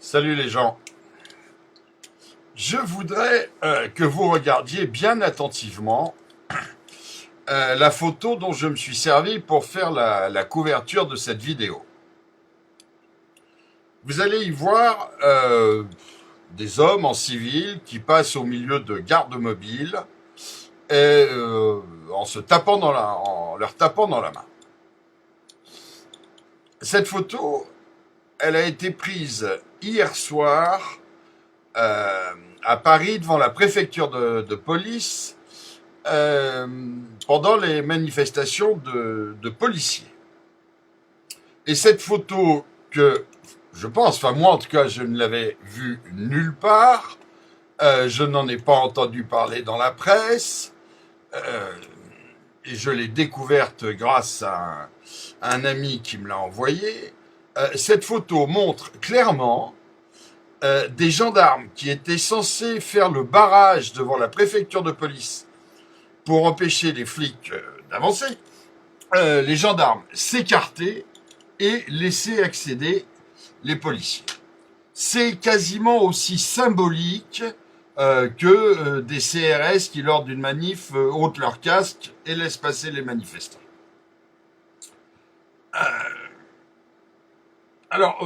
Salut les gens. Je voudrais que vous regardiez bien attentivement la photo dont je me suis servi pour faire la couverture de cette vidéo. Vous allez y voir des hommes en civil qui passent au milieu de gardes mobiles et en leur tapant dans la main. Cette photo, elle a été prise hier soir euh, à Paris devant la préfecture de police euh, pendant les manifestations de policiers. Et cette photo que je pense, enfin moi en tout cas je ne l'avais vue nulle part, je n'en ai pas entendu parler dans la presse, euh, et je l'ai découverte grâce à un ami qui me l'a envoyée. Cette photo montre clairement des gendarmes qui étaient censés faire le barrage devant la préfecture de police pour empêcher les flics d'avancer, les gendarmes s'écartaient et laissaient accéder les policiers. C'est quasiment aussi symbolique que des CRS qui, lors d'une manif, ôtent leur casque et laissent passer les manifestants. Alors,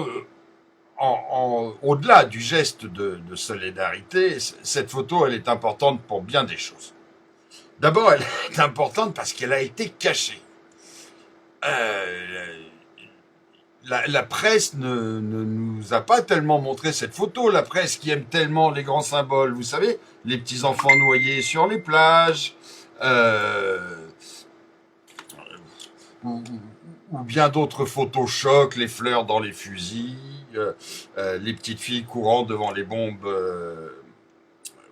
au-delà du geste de solidarité, cette photo, elle est importante pour bien des choses. D'abord, elle est importante parce qu'elle a été cachée. La presse ne nous a pas tellement montré cette photo. La presse qui aime tellement les grands symboles, vous savez, les petits enfants noyés sur les plages, ou, ou bien d'autres photos chocs, les fleurs dans les fusils, les petites filles courant devant les bombes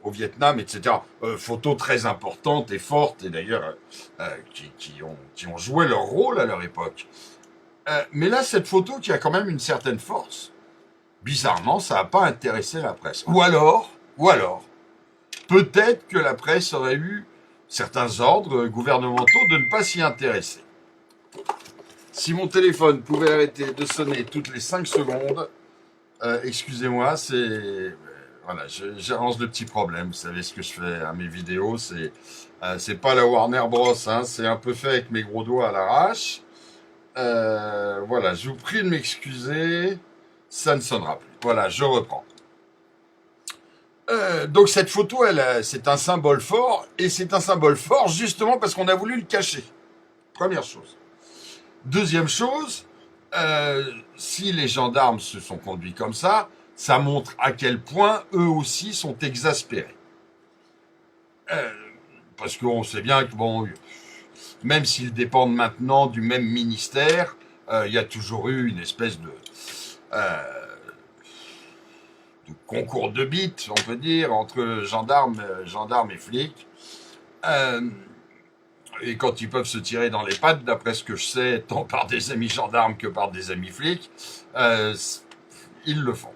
au Vietnam, etc. Photos très importantes et fortes, et d'ailleurs qui ont joué leur rôle à leur époque. Mais là, cette photo qui a quand même une certaine force, bizarrement, ça n'a pas intéressé la presse. Ou alors, peut-être que la presse aurait eu certains ordres gouvernementaux de ne pas s'y intéresser. Si mon téléphone pouvait arrêter de sonner toutes les 5 secondes, excusez-moi, voilà, j'arrange le petit problème. Vous savez ce que je fais à mes vidéos, c'est pas la Warner Bros, hein, c'est un peu fait avec mes gros doigts à l'arrache. Voilà, je vous prie de m'excuser, ça ne sonnera plus. Voilà, je reprends. Donc cette photo, c'est un symbole fort, et c'est un symbole fort justement parce qu'on a voulu le cacher. Première chose. Deuxième chose, si les gendarmes se sont conduits comme ça montre à quel point eux aussi sont exaspérés. Parce qu'on sait bien que bon, même s'ils dépendent maintenant du même ministère, il y a toujours eu une espèce de concours de bites, on peut dire, entre gendarmes et flics. Et quand ils peuvent se tirer dans les pattes, d'après ce que je sais, tant par des amis gendarmes que par des amis flics, ils le font.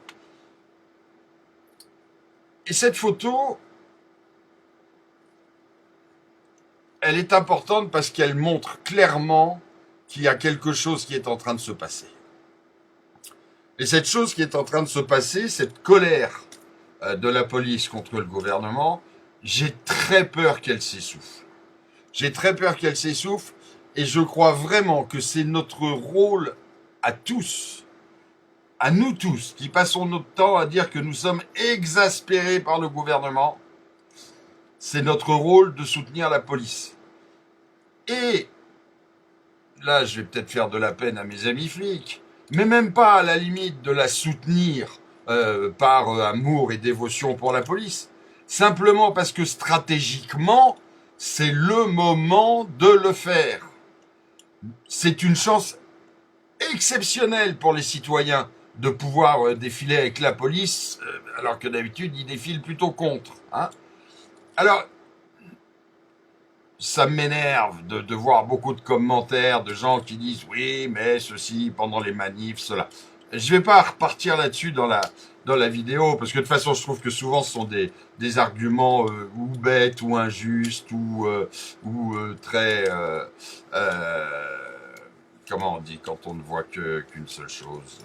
Et cette photo, elle est importante parce qu'elle montre clairement qu'il y a quelque chose qui est en train de se passer. Et cette chose qui est en train de se passer, cette colère de la police contre le gouvernement, j'ai très peur qu'elle s'essouffle. J'ai très peur qu'elle s'essouffle et je crois vraiment que c'est notre rôle à tous, à nous tous, qui passons notre temps à dire que nous sommes exaspérés par le gouvernement. C'est notre rôle de soutenir la police. Et là, je vais peut-être faire de la peine à mes amis flics, mais même pas à la limite de la soutenir par amour et dévotion pour la police, simplement parce que stratégiquement, c'est le moment de le faire. C'est une chance exceptionnelle pour les citoyens de pouvoir défiler avec la police, alors que d'habitude, ils défilent plutôt contre. Hein. Alors, ça m'énerve de voir beaucoup de commentaires de gens qui disent oui, mais ceci pendant les manifs, cela. Je vais pas repartir là-dessus dans la vidéo parce que de toute façon, je trouve que souvent ce sont des arguments ou bêtes ou injustes ou très comment on dit quand on ne voit qu'une seule chose.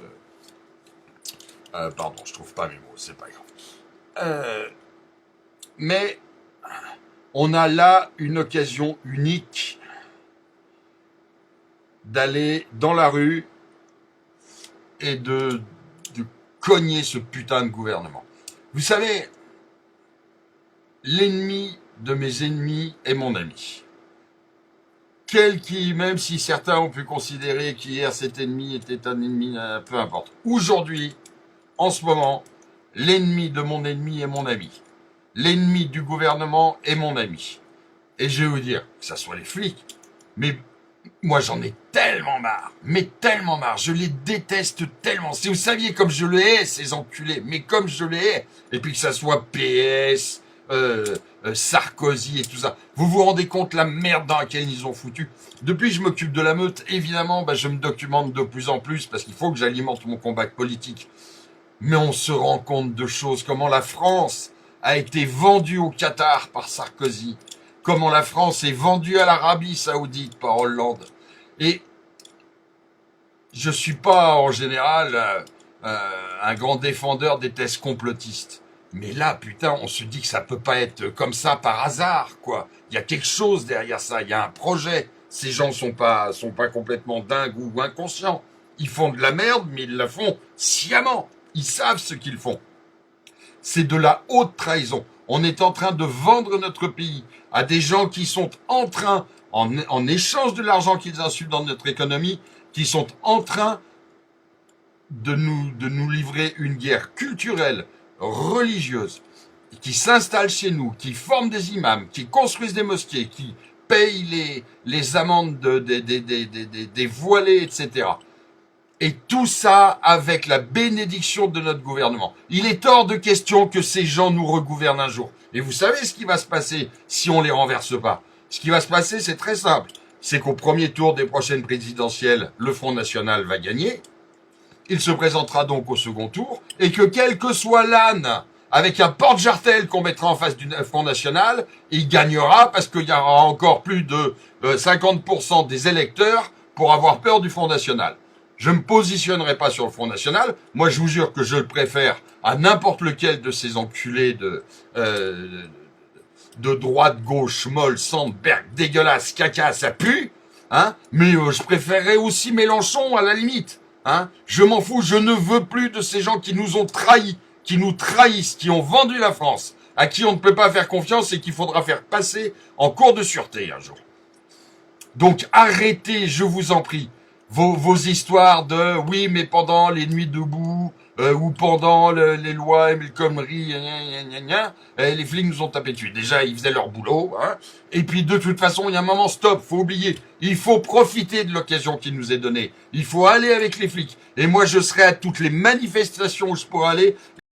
Pardon, je trouve pas mes mots, c'est pas grave. Mais on a là une occasion unique d'aller dans la rue et de cogner ce putain de gouvernement. Vous savez, l'ennemi de mes ennemis est mon ami. Même si certains ont pu considérer qu'hier cet ennemi était un ennemi, peu importe. Aujourd'hui, en ce moment, l'ennemi de mon ennemi est mon ami. L'ennemi du gouvernement est mon ami. Et je vais vous dire, que ça soit les flics, mais moi j'en ai tellement marre, je les déteste tellement. Si vous saviez comme je les hais, ces enculés, mais comme je les hais, et puis que ça soit PS, Sarkozy et tout ça, vous vous rendez compte la merde dans laquelle ils ont foutu. Depuis que je m'occupe de la meute, évidemment, je me documente de plus en plus, parce qu'il faut que j'alimente mon combat politique. Mais on se rend compte de choses, comment la France a été vendue au Qatar par Sarkozy, comment la France est vendue à l'Arabie Saoudite par Hollande. Et je suis pas en général un grand défendeur des thèses complotistes. Mais là, putain, on se dit que ça peut pas être comme ça par hasard, quoi. Il y a quelque chose derrière ça, il y a un projet. Ces gens sont pas complètement dingues ou inconscients. Ils font de la merde, mais ils la font sciemment. Ils savent ce qu'ils font. C'est de la haute trahison. On est en train de vendre notre pays à des gens qui sont en train, en échange de l'argent qu'ils insufflent dans notre économie, qui sont en train de nous livrer une guerre culturelle, religieuse, qui s'installent chez nous, qui forment des imams, qui construisent des mosquées, qui payent les amendes des voilés, etc. Et tout ça avec la bénédiction de notre gouvernement. Il est hors de question que ces gens nous regouvernent un jour. Et vous savez ce qui va se passer si on les renverse pas? Ce qui va se passer, c'est très simple. C'est qu'au premier tour des prochaines présidentielles, le Front National va gagner. Il se présentera donc au second tour. Et que quel que soit l'âne, avec un porte-jartel qu'on mettra en face du Front National, il gagnera parce qu'il y aura encore plus de 50% des électeurs pour avoir peur du Front National. Je me positionnerai pas sur le Front National. Moi, je vous jure que je le préfère à n'importe lequel de ces enculés de droite, gauche, molle, Sandberg, dégueulasse, caca, ça pue. Hein. Mais je préférerais aussi Mélenchon à la limite. Hein. Je m'en fous. Je ne veux plus de ces gens qui nous ont trahis, qui nous trahissent, qui ont vendu la France, à qui on ne peut pas faire confiance et qu'il faudra faire passer en cour de sûreté un jour. Donc arrêtez, je vous en prie. Vos histoires de oui mais pendant les nuits debout ou pendant les lois El Khomri les flics nous ont tapé dessus. Déjà ils faisaient leur boulot hein. Et puis de toute façon il y a un moment stop, faut oublier. Il faut profiter de l'occasion qui nous est donnée. Il faut aller avec les flics. Et moi je serai à toutes les manifestations où je pourrai aller